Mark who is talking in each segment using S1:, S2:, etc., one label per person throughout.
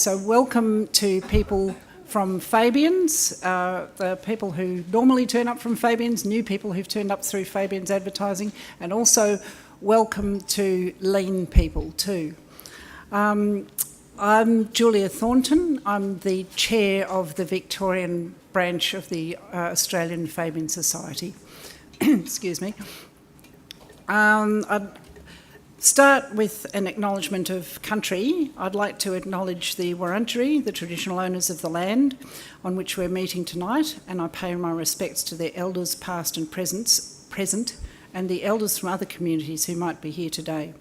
S1: So welcome to people from Fabians, the people who normally turn up from Fabians, new people who've turned up through Fabians advertising, and also welcome to lean people too. I'm Julia Thornton. I'm the chair of the Victorian branch of the Australian Fabian Society. Excuse me. I'd start with an acknowledgement of country. I'd like to acknowledge the Wurundjeri, the traditional owners of the land on which we're meeting tonight, and I pay my respects to their elders past and present, and the elders from other communities who might be here today.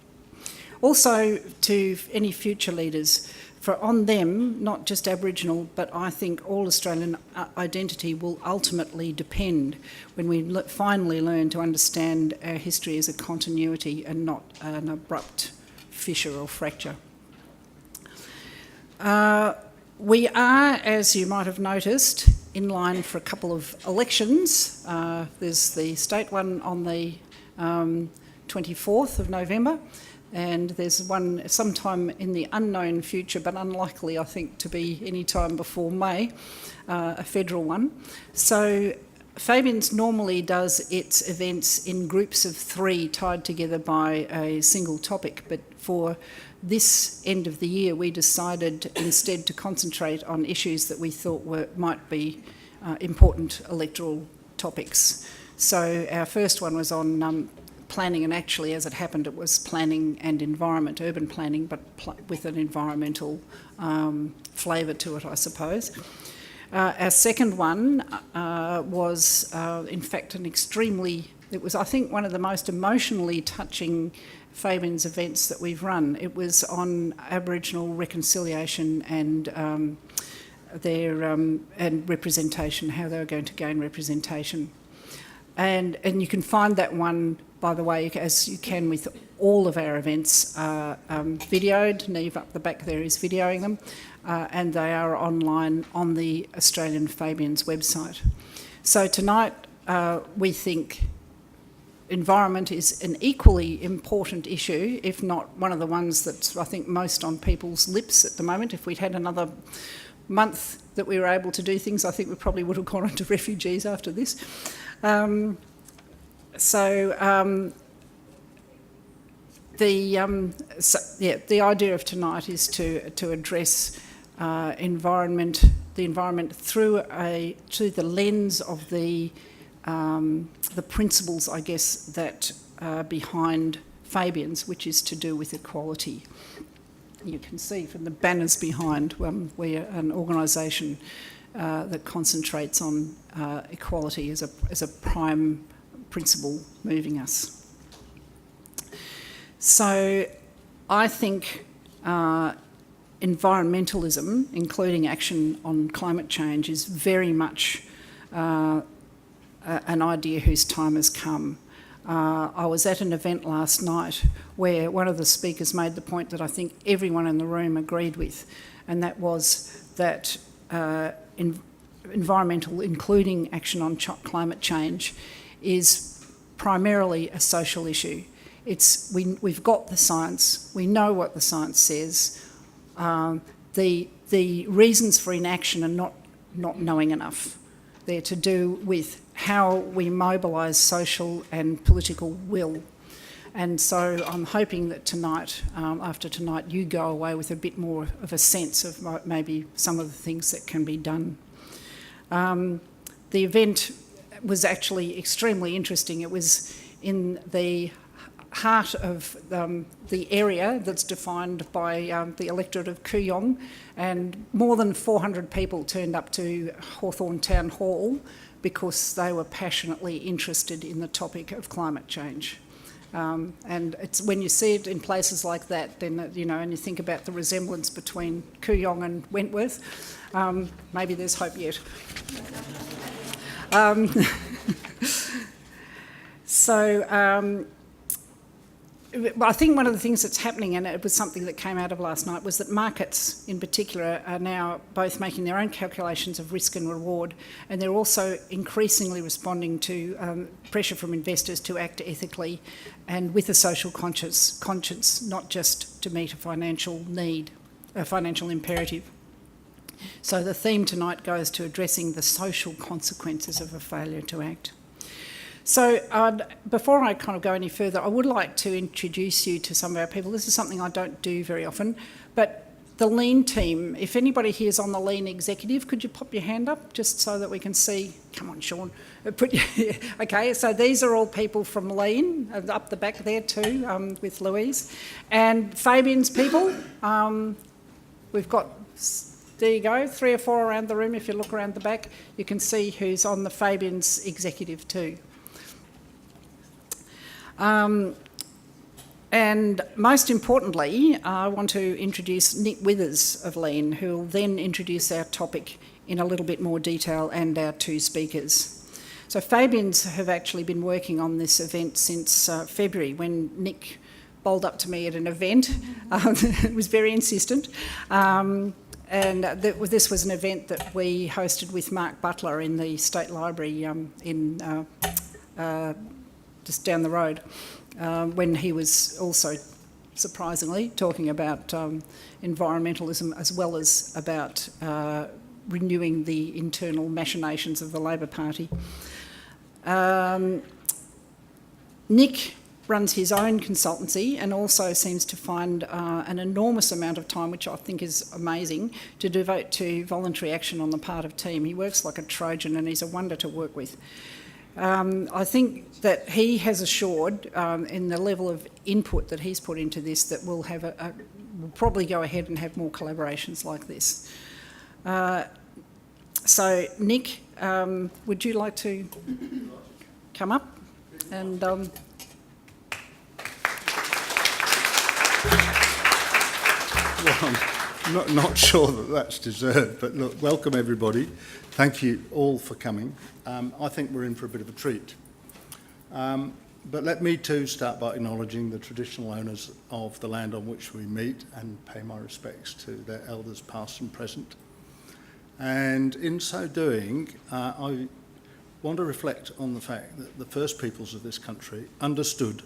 S1: Also to any future leaders, for on them, not just Aboriginal, but I think all Australian identity will ultimately depend when we finally learn to understand our history as a continuity and not an abrupt fissure or fracture. We are, as you might have noticed, in line for a couple of elections. There's the state one on the 24th of November, and there's one sometime in the unknown future, but unlikely, I think, to be any time before May, a federal one. So Fabians normally does its events in groups of 3 tied together by a single topic, but for this end of the year we decided instead to concentrate on issues that we thought might be important electoral topics. So our first one was on planning, and actually, as it happened, it was planning and environment, urban planning, but with an environmental flavour to it, I suppose. Our second one was, in fact, it was, I think, one of the most emotionally touching Fabians events that we've run. It was on Aboriginal reconciliation and and representation, how they were going to gain representation. And you can find that one, by the way, as you can with all of our events, videoed. Neve up the back there is videoing them, and they are online on the Australian Fabians website. So tonight we think environment is an equally important issue, if not one of the ones that's, I think, most on people's lips at the moment. If we'd had another month that we were able to do things, I think we probably would have gone on to refugees after this. The idea of tonight is to address the environment through the lens of the principles, I guess, that are behind Fabians, which is to do with equality. You can see from the banners behind, we're an organisation that concentrates on equality as a prime principle moving us. So I think environmentalism, including action on climate change, is very much an idea whose time has come. I was at an event last night where one of the speakers made the point that I think everyone in the room agreed with, and that was that environmental, including action on climate change, is primarily a social issue. We've got the science, we know what the science says. The reasons for inaction are not knowing enough. They're to do with how we mobilise social and political will. And so I'm hoping that tonight, after tonight, you go away with a bit more of a sense of maybe some of the things that can be done. The event was actually extremely interesting. It was in the heart of the area that's defined by the electorate of Geelong, and more than 400 people turned up to Hawthorn Town Hall because they were passionately interested in the topic of climate change. And it's when you see it in places like that, then, and you think about the resemblance between Geelong and Wentworth, maybe there's hope yet. I think one of the things that's happening, and it was something that came out of last night, was that markets in particular are now both making their own calculations of risk and reward, and they're also increasingly responding to pressure from investors to act ethically and with a social conscience, not just to meet a financial need. financial imperative. So the theme tonight goes to addressing the social consequences of a failure to act. So before I kind of go any further, I would like to introduce you to some of our people. This is something I don't do very often, but the Lean team, if anybody here is on the Lean executive, could you pop your hand up just so that we can see? Come on, Sean. Okay, so these are all people from Lean, up the back there too, with Louise. And Fabians people, we've got, there you go, 3 or 4 around the room. If you look around the back, you can see who's on the Fabians executive too. And most importantly, I want to introduce Nick Withers of Lean, who will then introduce our topic in a little bit more detail, and our 2 speakers. So Fabians have actually been working on this event since February, when Nick bowled up to me at an event. It was very insistent. And this was an event that we hosted with Mark Butler in the State Library just down the road, when he was also, surprisingly, talking about environmentalism as well as about renewing the internal machinations of the Labor Party. Nick runs his own consultancy and also seems to find an enormous amount of time, which I think is amazing, to devote to voluntary action on the part of team. He works like a Trojan and he's a wonder to work with. I think that he has assured, in the level of input that he's put into this, that we'll probably go ahead and have more collaborations like this. So, Nick, would you like to come up and...
S2: Well, I'm not sure that that's deserved, but look, welcome everybody. Thank you all for coming. I think we're in for a bit of a treat. But let me too start by acknowledging the traditional owners of the land on which we meet and pay my respects to their elders past and present. And in so doing, I want to reflect on the fact that the first peoples of this country understood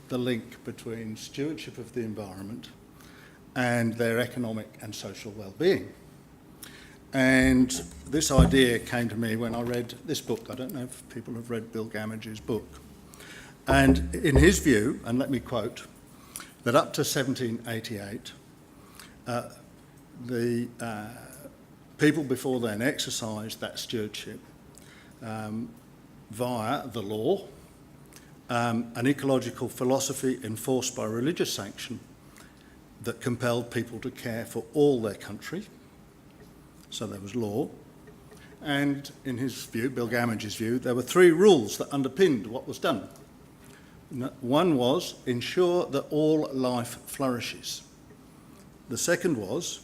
S2: the link between stewardship of the environment and their economic and social well-being. And this idea came to me when I read this book. I don't know if people have read Bill Gamage's book. And in his view, and let me quote, that up to 1788, the people before then exercised that stewardship via the law, an ecological philosophy enforced by religious sanction that compelled people to care for all their country. So there was law. And in his view, Bill Gamage's view, there were 3 rules that underpinned what was done. One was, ensure that all life flourishes. The second was,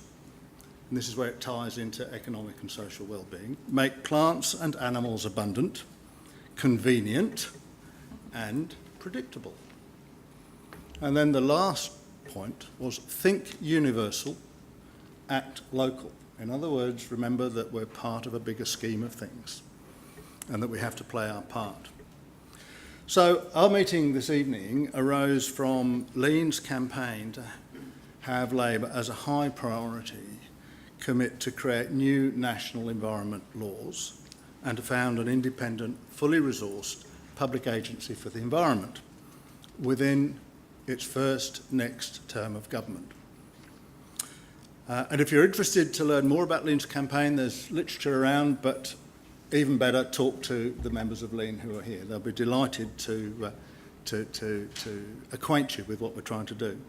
S2: and this is where it ties into economic and social well-being, make plants and animals abundant, convenient, and predictable. And then the last point was think universal, act local. In other words, remember that we're part of a bigger scheme of things and that we have to play our part. So our meeting this evening arose from Lean's campaign to have Labor as a high priority commit to create new national environment laws and to found an independent, fully resourced public agency for the environment within its first next term of government. And if you're interested to learn more about Lean's campaign, there's literature around, but even better, talk to the members of Lean who are here. They'll be delighted to acquaint you with what we're trying to do.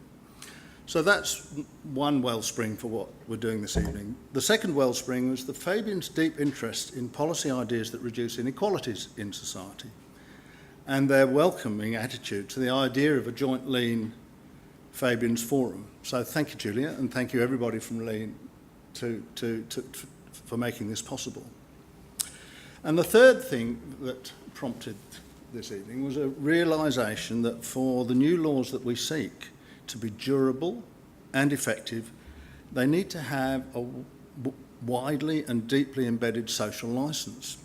S2: So that's one wellspring for what we're doing this evening. The second wellspring was the Fabians' deep interest in policy ideas that reduce inequalities in society and their welcoming attitude to the idea of a joint Lean Fabians Forum. So thank you, Julia, and thank you everybody from Lean for making this possible. And the third thing that prompted this evening was a realisation that for the new laws that we seek to be durable and effective, they need to have a widely and deeply embedded social licence.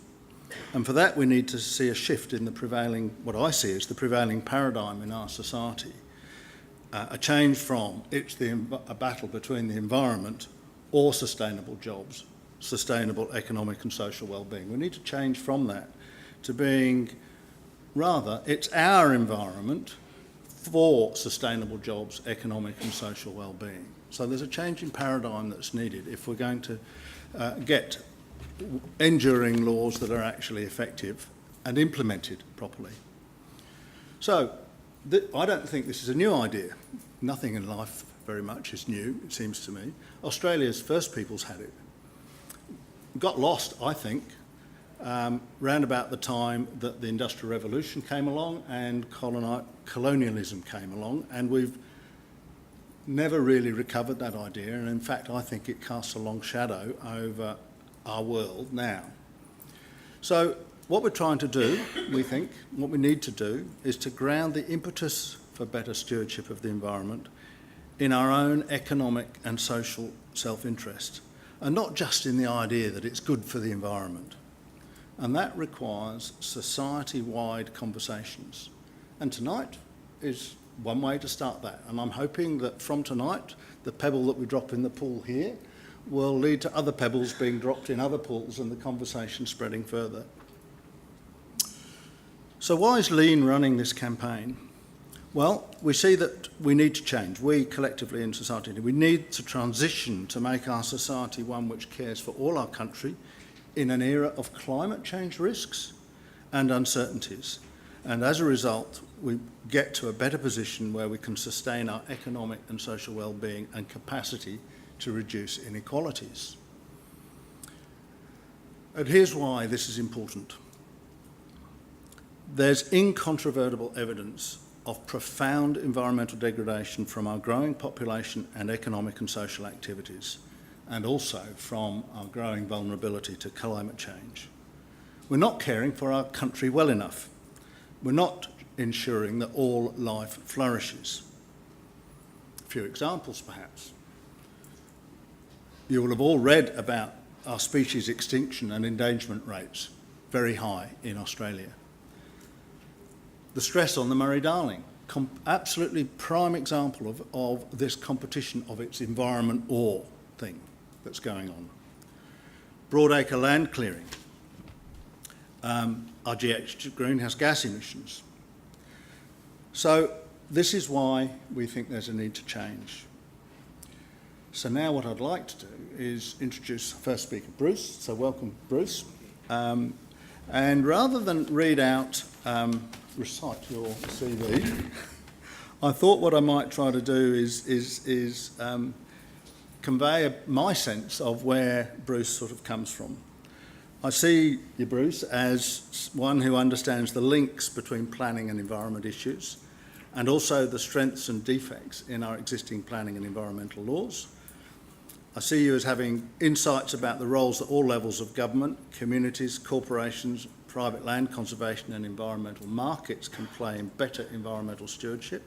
S2: And for that we need to see a shift in the prevailing, what I see as the prevailing paradigm in our society, a change from it's a battle between the environment or sustainable jobs, sustainable economic and social well-being. We need to change from that to being, rather, it's our environment for sustainable jobs, economic and social well-being. So there's a change in paradigm that's needed if we're going to get enduring laws that are actually effective and implemented properly. So I don't think this is a new idea. Nothing in life very much is new, it seems to me. Australia's First Peoples had it. Got lost, I think, round about the time that the Industrial Revolution came along and colonialism came along, and we've never really recovered that idea, and in fact I think it casts a long shadow over our world now. So what we're trying to do, we think, what we need to do is to ground the impetus for better stewardship of the environment in our own economic and social self-interest, and not just in the idea that it's good for the environment. And that requires society-wide conversations. And tonight is one way to start that. And I'm hoping that from tonight, the pebble that we drop in the pool here will lead to other pebbles being dropped in other pools and the conversation spreading further. So why is Lean running this campaign? Well, we see that we need to change. We collectively in society, we need to transition to make our society one which cares for all our country in an era of climate change risks and uncertainties. And as a result, we get to a better position where we can sustain our economic and social well-being and capacity to reduce inequalities. And here's why this is important. There's incontrovertible evidence of profound environmental degradation from our growing population and economic and social activities, and also from our growing vulnerability to climate change. We're not caring for our country well enough. We're not ensuring that all life flourishes. A few examples, perhaps. You will have all read about our species extinction and endangerment rates, very high in Australia. The stress on the Murray-Darling, absolutely prime example of this competition of its environment or thing that's going on. Broadacre land clearing, our greenhouse gas emissions. So this is why we think there's a need to change. So now what I'd like to do is introduce first speaker, Bruce. So welcome, Bruce. And rather than read out, recite your CV, I thought what I might try to do is convey my sense of where Bruce sort of comes from. I see you, Bruce, as one who understands the links between planning and environment issues, and also the strengths and defects in our existing planning and environmental laws. I see you as having insights about the roles that all levels of government, communities, corporations, private land conservation and environmental markets can play in better environmental stewardship.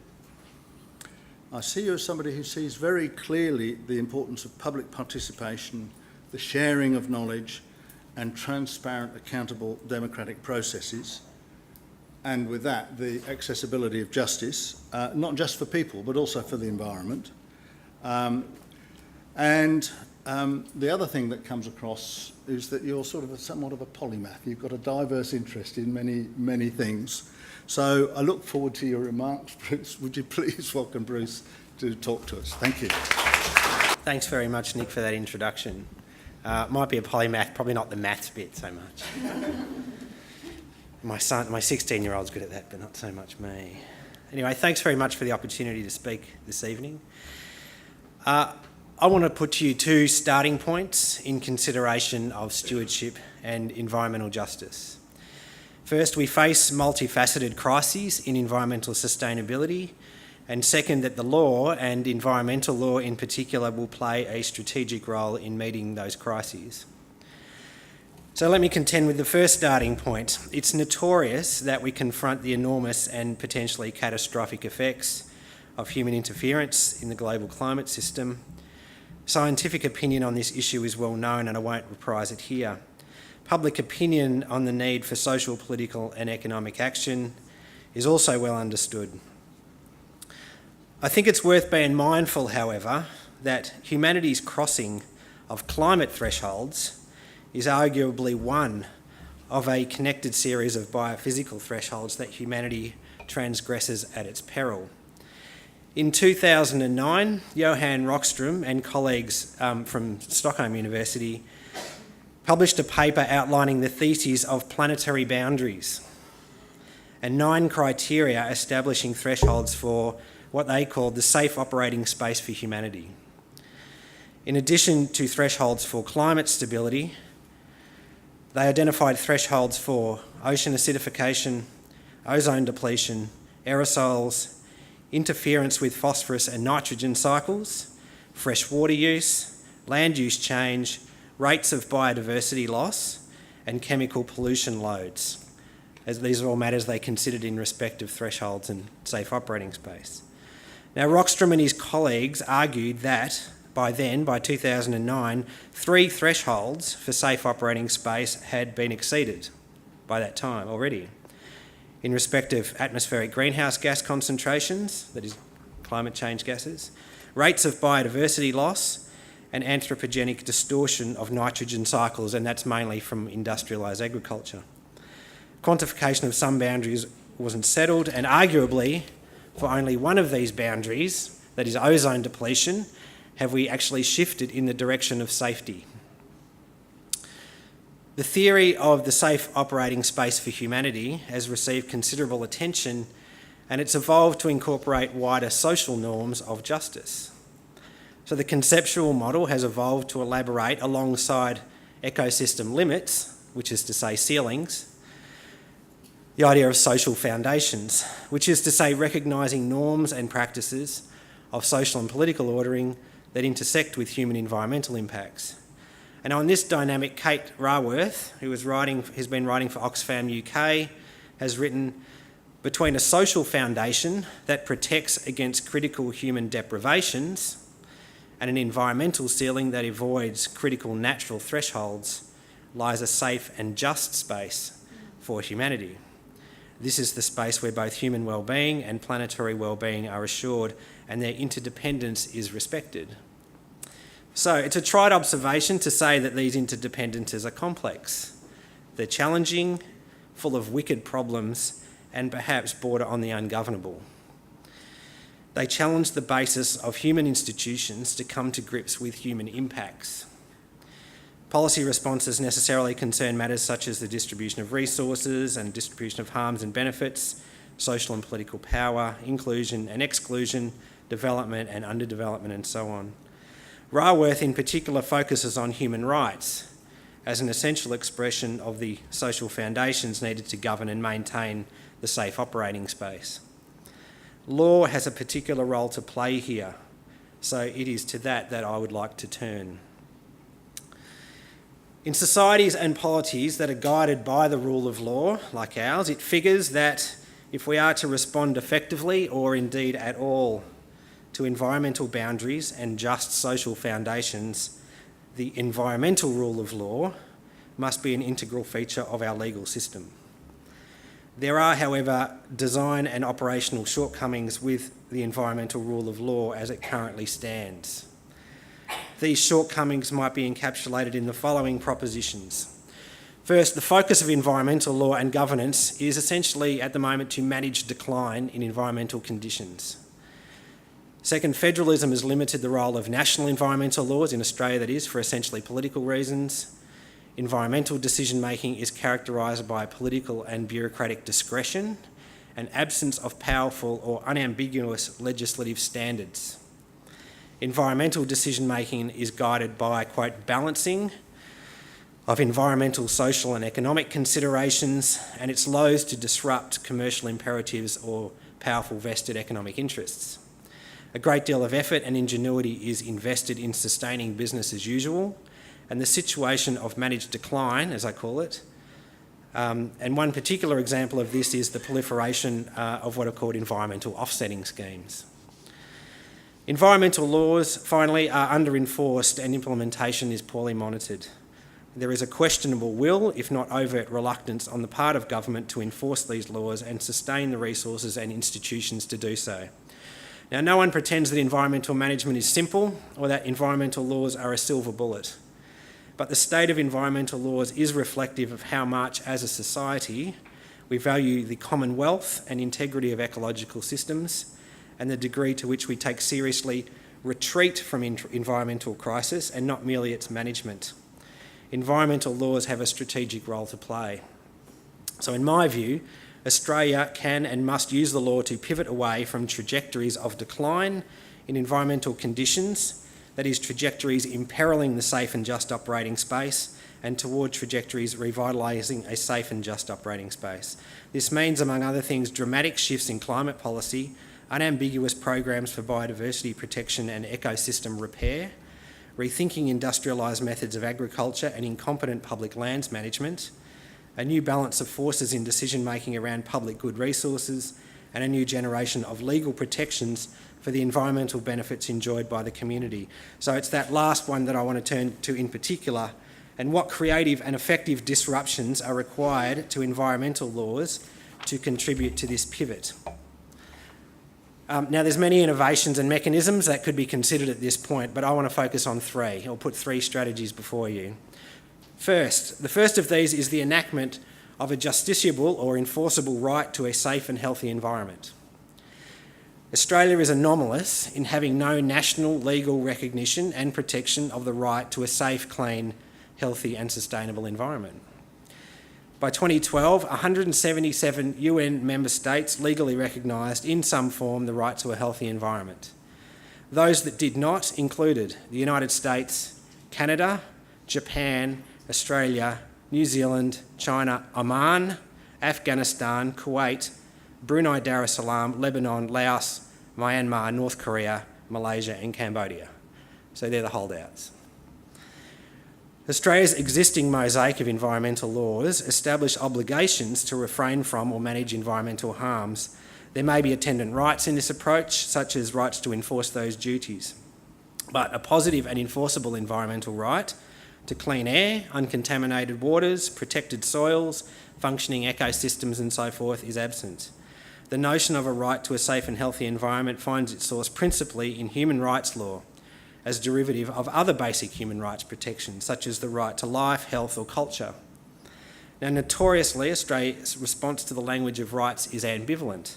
S2: I see you as somebody who sees very clearly the importance of public participation, the sharing of knowledge, and transparent, accountable democratic processes, and with that, the accessibility of justice, not just for people, but also for the environment. The other thing that comes across is that you're sort of somewhat of a polymath. You've got a diverse interest in many, many things. So I look forward to your remarks, Bruce. Would you please welcome Bruce to talk to us? Thank you.
S3: Thanks very much, Nick, for that introduction. Might be a polymath, probably not the maths bit so much. My 16-year-old's good at that, but not so much me. Anyway, thanks very much for the opportunity to speak this evening. I want to put to you two starting points in consideration of stewardship and environmental justice. First, we face multifaceted crises in environmental sustainability, and second, that the law, and environmental law in particular, will play a strategic role in meeting those crises. So let me contend with the first starting point. It's notorious that we confront the enormous and potentially catastrophic effects of human interference in the global climate system. Scientific opinion on this issue is well known, and I won't reprise it here. Public opinion on the need for social, political and economic action is also well understood. I think it's worth being mindful, however, that humanity's crossing of climate thresholds is arguably one of a connected series of biophysical thresholds that humanity transgresses at its peril. In 2009, Johan Rockström and colleagues from Stockholm University published a paper outlining the theses of planetary boundaries and 9 criteria establishing thresholds for what they called the safe operating space for humanity. In addition to thresholds for climate stability, they identified thresholds for ocean acidification, ozone depletion, aerosols, interference with phosphorus and nitrogen cycles, fresh water use, land use change, rates of biodiversity loss, and chemical pollution loads, as these are all matters they considered in respect of thresholds and safe operating space. Now, Rockström and his colleagues argued that by 2009, 3 thresholds for safe operating space had been exceeded by that time already. In respect of atmospheric greenhouse gas concentrations, that is climate change gases, rates of biodiversity loss, and anthropogenic distortion of nitrogen cycles, and that's mainly from industrialised agriculture. Quantification of some boundaries wasn't settled, and arguably for only one of these boundaries, that is ozone depletion, have we actually shifted in the direction of safety. The theory of the safe operating space for humanity has received considerable attention, and it's evolved to incorporate wider social norms of justice. So the conceptual model has evolved to elaborate alongside ecosystem limits, which is to say ceilings, the idea of social foundations, which is to say recognising norms and practices of social and political ordering that intersect with human environmental impacts. And on this dynamic, Kate Raworth, who has been writing for Oxfam UK, has written, between a social foundation that protects against critical human deprivations and an environmental ceiling that avoids critical natural thresholds lies a safe and just space for humanity. This is the space where both human well-being and planetary well-being are assured and their interdependence is respected. So it's a tried observation to say that these interdependences are complex. They're challenging, full of wicked problems, and perhaps border on the ungovernable. They challenge the basis of human institutions to come to grips with human impacts. Policy responses necessarily concern matters such as the distribution of resources and distribution of harms and benefits, social and political power, inclusion and exclusion, development and underdevelopment, and so on. Raworth in particular focuses on human rights as an essential expression of the social foundations needed to govern and maintain the safe operating space. Law has a particular role to play here, so it is to that I would like to turn. In societies and polities that are guided by the rule of law, like ours, it figures that if we are to respond effectively, or indeed at all, to environmental boundaries and just social foundations, the environmental rule of law must be an integral feature of our legal system. There are, however, design and operational shortcomings with the environmental rule of law as it currently stands. These shortcomings might be encapsulated in the following propositions. First, the focus of environmental law and governance is essentially at the moment to manage decline in environmental conditions. Second, federalism has limited the role of national environmental laws, in Australia that is, for essentially political reasons. Environmental decision-making is characterised by political and bureaucratic discretion and absence of powerful or unambiguous legislative standards. Environmental decision-making is guided by, quote, balancing of environmental, social and economic considerations, and it's loath to disrupt commercial imperatives or powerful vested economic interests. A great deal of effort and ingenuity is invested in sustaining business as usual, and the situation of managed decline, as I call it, and one particular example of this is the proliferation of what are called environmental offsetting schemes. Environmental laws, finally, are under-enforced and implementation is poorly monitored. There is a questionable will, if not overt reluctance, on the part of government to enforce these laws and sustain the resources and institutions to do so. Now, no one pretends that environmental management is simple or that environmental laws are a silver bullet. But the state of environmental laws is reflective of how much, as a society, we value the commonwealth and integrity of ecological systems and the degree to which we take seriously retreat from environmental crisis and not merely its management. Environmental laws have a strategic role to play. So in my view, Australia can and must use the law to pivot away from trajectories of decline in environmental conditions, that is, trajectories imperiling the safe and just operating space, and toward trajectories revitalising a safe and just operating space. This means, among other things, dramatic shifts in climate policy, unambiguous programs for biodiversity protection and ecosystem repair, rethinking industrialised methods of agriculture and incompetent public lands management, a new balance of forces in decision-making around public good resources, and a new generation of legal protections for the environmental benefits enjoyed by the community. So it's that last one that I want to turn to in particular, and what creative and effective disruptions are required to environmental laws to contribute to this pivot. Now, there's many innovations and mechanisms that could be considered at this point, but I want to focus on three. I'll put three strategies before you. First, the first of these is the enactment of a justiciable or enforceable right to a safe and healthy environment. Australia is anomalous in having no national legal recognition and protection of the right to a safe, clean, healthy and sustainable environment. By 2012, 177 UN member states legally recognised in some form the right to a healthy environment. Those that did not included the United States, Canada, Japan, Australia, New Zealand, China, Oman, Afghanistan, Kuwait, Brunei Darussalam, Lebanon, Laos, Myanmar, North Korea, Malaysia and Cambodia. So they're the holdouts. Australia's existing mosaic of environmental laws establish obligations to refrain from or manage environmental harms. There may be attendant rights in this approach, such as rights to enforce those duties. But a positive and enforceable environmental right to clean air, uncontaminated waters, protected soils, functioning ecosystems and so forth is absent. The notion of a right to a safe and healthy environment finds its source principally in human rights law, as derivative of other basic human rights protections, such as the right to life, health or culture. Now, notoriously, Australia's response to the language of rights is ambivalent.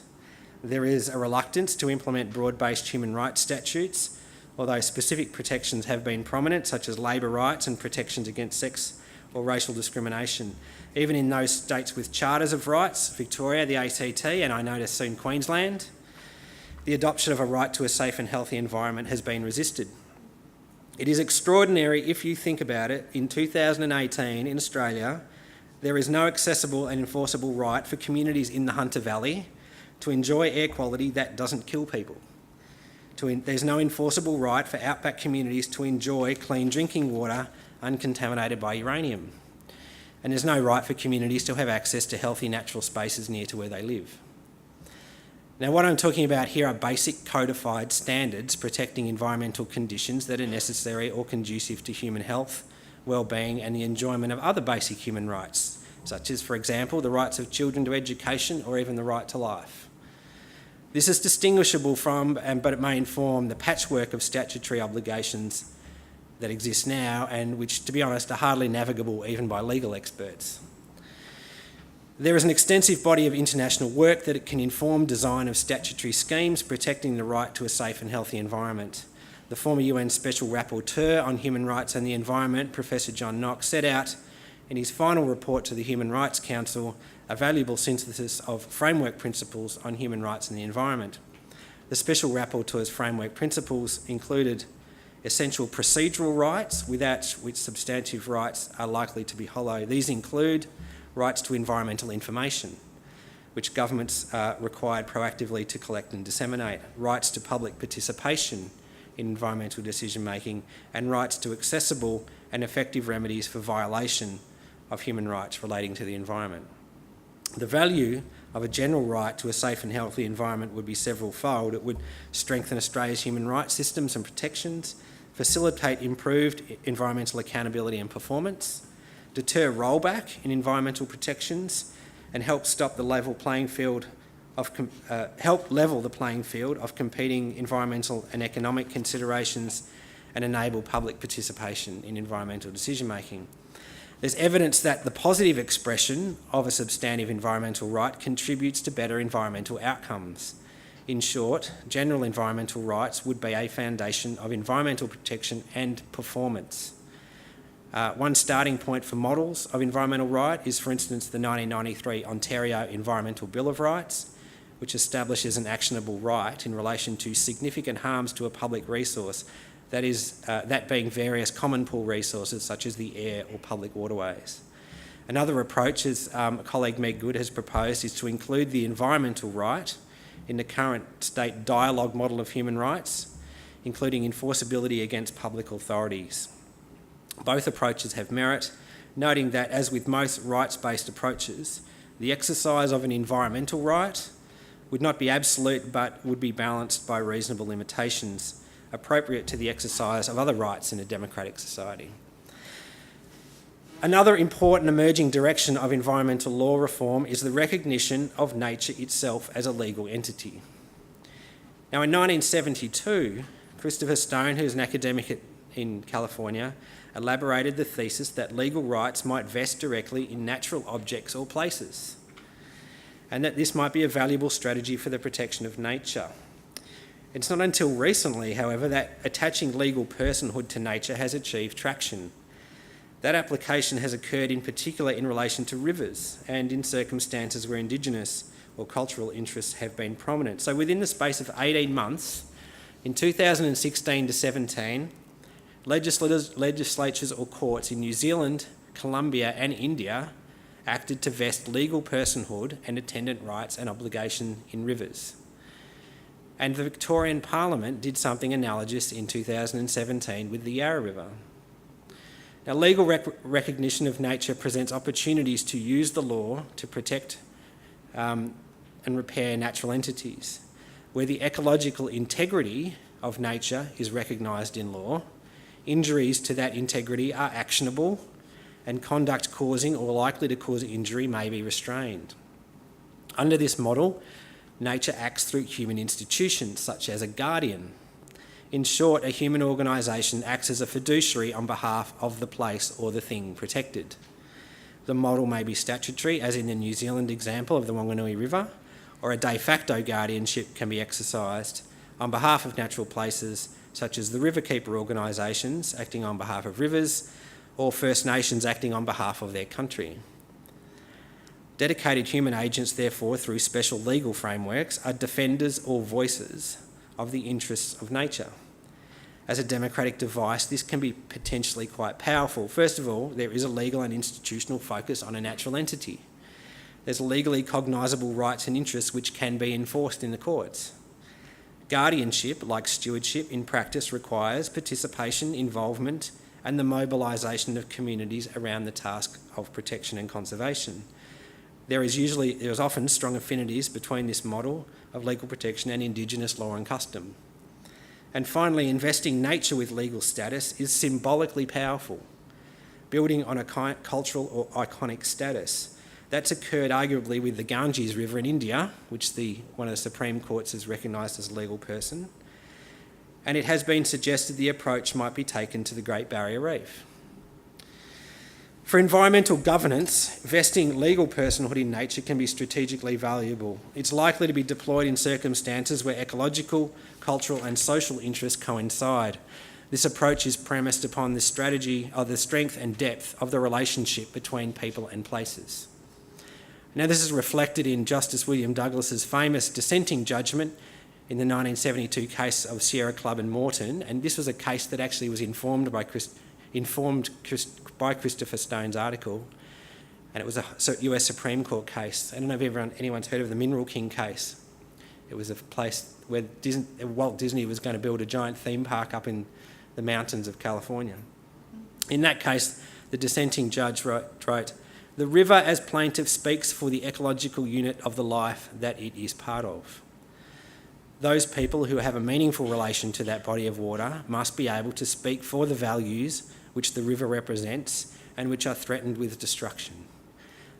S3: There is a reluctance to implement broad-based human rights statutes, although specific protections have been prominent, such as labour rights and protections against sex or racial discrimination. Even in those states with charters of rights, Victoria, the ACT, and I notice soon Queensland, the adoption of a right to a safe and healthy environment has been resisted. It is extraordinary if you think about it. In 2018 in Australia, there is no accessible and enforceable right for communities in the Hunter Valley to enjoy air quality that doesn't kill people. There's no enforceable right for outback communities to enjoy clean drinking water uncontaminated by uranium. And there's no right for communities to have access to healthy natural spaces near to where they live. Now, what I'm talking about here are basic codified standards protecting environmental conditions that are necessary or conducive to human health, well-being and the enjoyment of other basic human rights, such as, for example, the rights of children to education or even the right to life. This is distinguishable from, but it may inform, the patchwork of statutory obligations that exist now and which, to be honest, are hardly navigable even by legal experts. There is an extensive body of international work that it can inform design of statutory schemes protecting the right to a safe and healthy environment. The former UN Special Rapporteur on Human Rights and the Environment, Professor John Knox, set out in his final report to the Human Rights Council a valuable synthesis of framework principles on human rights and the environment. The Special Rapporteur's framework principles included essential procedural rights without which substantive rights are likely to be hollow. These include rights to environmental information, which governments are required proactively to collect and disseminate, rights to public participation in environmental decision-making, and rights to accessible and effective remedies for violation of human rights relating to the environment. The value of a general right to a safe and healthy environment would be several-fold. It would strengthen Australia's human rights systems and protections, facilitate improved environmental accountability and performance, deter rollback in environmental protections, and help stop the level playing field help level the playing field of competing environmental and economic considerations and enable public participation in environmental decision making. There's evidence that the positive expression of a substantive environmental right contributes to better environmental outcomes. In short, general environmental rights would be a foundation of environmental protection and performance. One starting point for models of environmental right is, for instance, the 1993 Ontario Environmental Bill of Rights, which establishes an actionable right in relation to significant harms to a public resource, that being various common pool resources such as the air or public waterways. Another approach, as colleague Meg Good has proposed, is to include the environmental right in the current state dialogue model of human rights, including enforceability against public authorities. Both approaches have merit, noting that, as with most rights-based approaches, the exercise of an environmental right would not be absolute but would be balanced by reasonable limitations appropriate to the exercise of other rights in a democratic society. Another important emerging direction of environmental law reform is the recognition of nature itself as a legal entity. Now, in 1972, Christopher Stone, who's an academic in California, elaborated the thesis that legal rights might vest directly in natural objects or places, and that this might be a valuable strategy for the protection of nature. It's not until recently, however, that attaching legal personhood to nature has achieved traction. That application has occurred in particular in relation to rivers and in circumstances where Indigenous or cultural interests have been prominent. So within the space of 18 months, in 2016 to 17, legislatures or courts in New Zealand, Colombia and India acted to vest legal personhood and attendant rights and obligation in rivers. And the Victorian Parliament did something analogous in 2017 with the Yarra River. Now, legal recognition of nature presents opportunities to use the law to protect and repair natural entities. Where the ecological integrity of nature is recognised in law, injuries to that integrity are actionable and conduct causing or likely to cause injury may be restrained. Under this model, nature acts through human institutions such as a guardian. In short, a human organisation acts as a fiduciary on behalf of the place or the thing protected. The model may be statutory, as in the New Zealand example of the Wanganui River, or a de facto guardianship can be exercised on behalf of natural places such as the riverkeeper organisations acting on behalf of rivers or First Nations acting on behalf of their country. Dedicated human agents, therefore, through special legal frameworks, are defenders or voices of the interests of nature. As a democratic device, this can be potentially quite powerful. First of all, there is a legal and institutional focus on a natural entity. There's legally cognisable rights and interests which can be enforced in the courts. Guardianship, like stewardship in practice, requires participation, involvement, and the mobilisation of communities around the task of protection and conservation. There is often strong affinities between this model of legal protection and Indigenous law and custom. And finally, investing nature with legal status is symbolically powerful, building on a cultural or iconic status. That's occurred arguably with the Ganges River in India, which one of the Supreme Courts has recognised as a legal person. And it has been suggested the approach might be taken to the Great Barrier Reef. For environmental governance, vesting legal personhood in nature can be strategically valuable. It's likely to be deployed in circumstances where ecological, cultural and social interests coincide. This approach is premised upon the strategy of the strength and depth of the relationship between people and places. Now, this is reflected in Justice William Douglas's famous dissenting judgment in the 1972 case of Sierra Club and Moreton, and this was a case that actually was informed by Christopher Stone's article, and it was a US Supreme Court case. I don't know if anyone's heard of the Mineral King case. It was a place where Walt Disney was going to build a giant theme park up in the mountains of California. In that case, the dissenting judge wrote, "The river as plaintiff speaks for the ecological unit of the life that it is part of. Those people who have a meaningful relation to that body of water must be able to speak for the values which the river represents and which are threatened with destruction.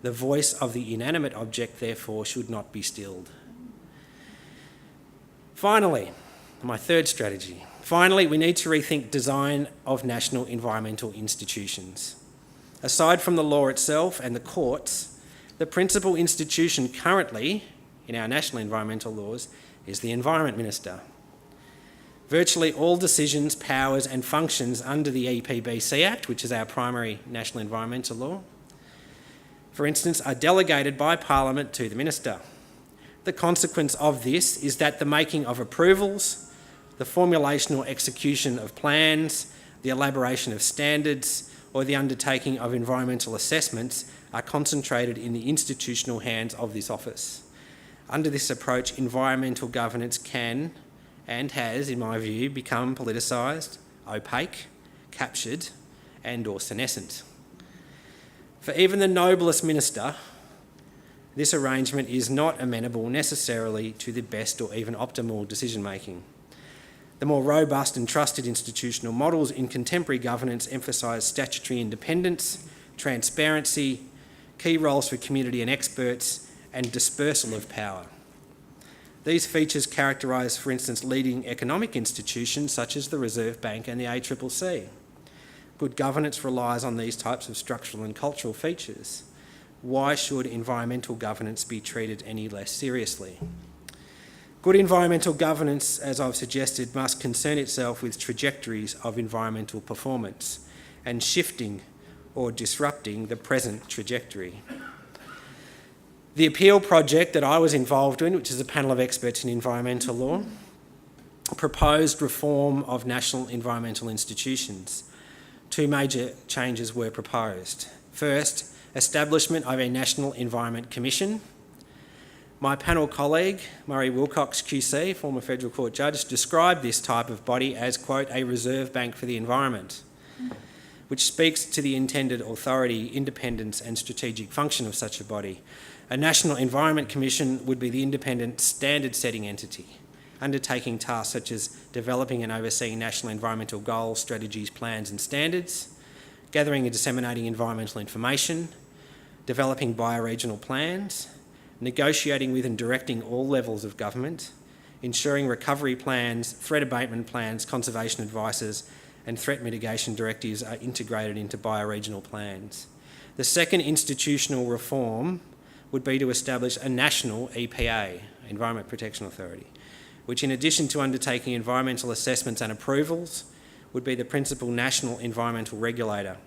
S3: The voice of the inanimate object, therefore, should not be stilled." Finally, my third strategy. Finally, we need to rethink design of national environmental institutions. Aside from the law itself and the courts, the principal institution currently in our national environmental laws is the Environment Minister. Virtually all decisions, powers and functions under the EPBC Act, which is our primary national environmental law, for instance, are delegated by Parliament to the Minister. The consequence of this is that the making of approvals, the formulation or execution of plans, the elaboration of standards, or the undertaking of environmental assessments are concentrated in the institutional hands of this office. Under this approach, environmental governance can and has, in my view, become politicised, opaque, captured, and/or senescent. For even the noblest minister, this arrangement is not amenable necessarily to the best or even optimal decision-making. The more robust and trusted institutional models in contemporary governance emphasise statutory independence, transparency, key roles for community and experts, and dispersal of power. These features characterise, for instance, leading economic institutions such as the Reserve Bank and the ACCC. Good governance relies on these types of structural and cultural features. Why should environmental governance be treated any less seriously? Good environmental governance, as I've suggested, must concern itself with trajectories of environmental performance and shifting or disrupting the present trajectory. The appeal project that I was involved in, which is a panel of experts in environmental law, proposed reform of national environmental institutions. Two major changes were proposed. First, establishment of a National Environment Commission. My panel colleague, Murray Wilcox QC, former Federal Court Judge, described this type of body as, quote, a reserve bank for the environment, which speaks to the intended authority, independence and strategic function of such a body. A National Environment Commission would be the independent standard-setting entity, undertaking tasks such as developing and overseeing national environmental goals, strategies, plans and standards, gathering and disseminating environmental information, developing bioregional plans, negotiating with and directing all levels of government, ensuring recovery plans, threat abatement plans, conservation advices and threat mitigation directives are integrated into bioregional plans. The second institutional reform would be to establish a national EPA, Environment Protection Authority, which in addition to undertaking environmental assessments and approvals, would be the principal national environmental regulator.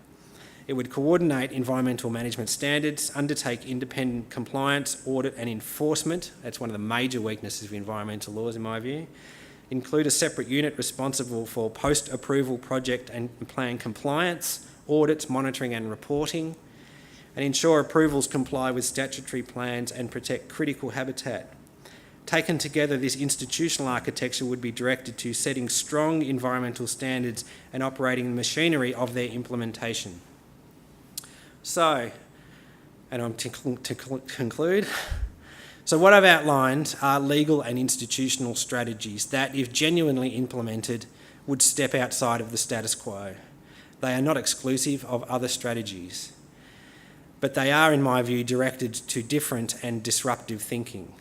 S3: It would coordinate environmental management standards, undertake independent compliance, audit and enforcement. That's one of the major weaknesses of environmental laws in my view. Include a separate unit responsible for post-approval project and plan compliance, audits, monitoring and reporting, and ensure approvals comply with statutory plans and protect critical habitat. Taken together, this institutional architecture would be directed to setting strong environmental standards and operating the machinery of their implementation. So, and I'm to conclude, so what I've outlined are legal and institutional strategies that, if genuinely implemented, would step outside of the status quo. They are not exclusive of other strategies, but they are, in my view, directed to different and disruptive thinking.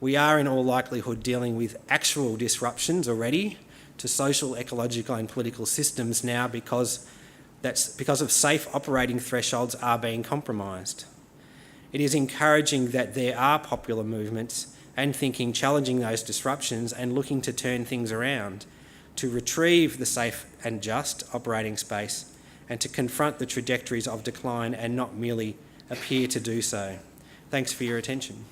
S3: We are, in all likelihood, dealing with actual disruptions already to social, ecological and political systems now because of safe operating thresholds are being compromised. It is encouraging that there are popular movements and thinking challenging those disruptions and looking to turn things around, to retrieve the safe and just operating space and to confront the trajectories of decline and not merely appear to do so. Thanks for your attention.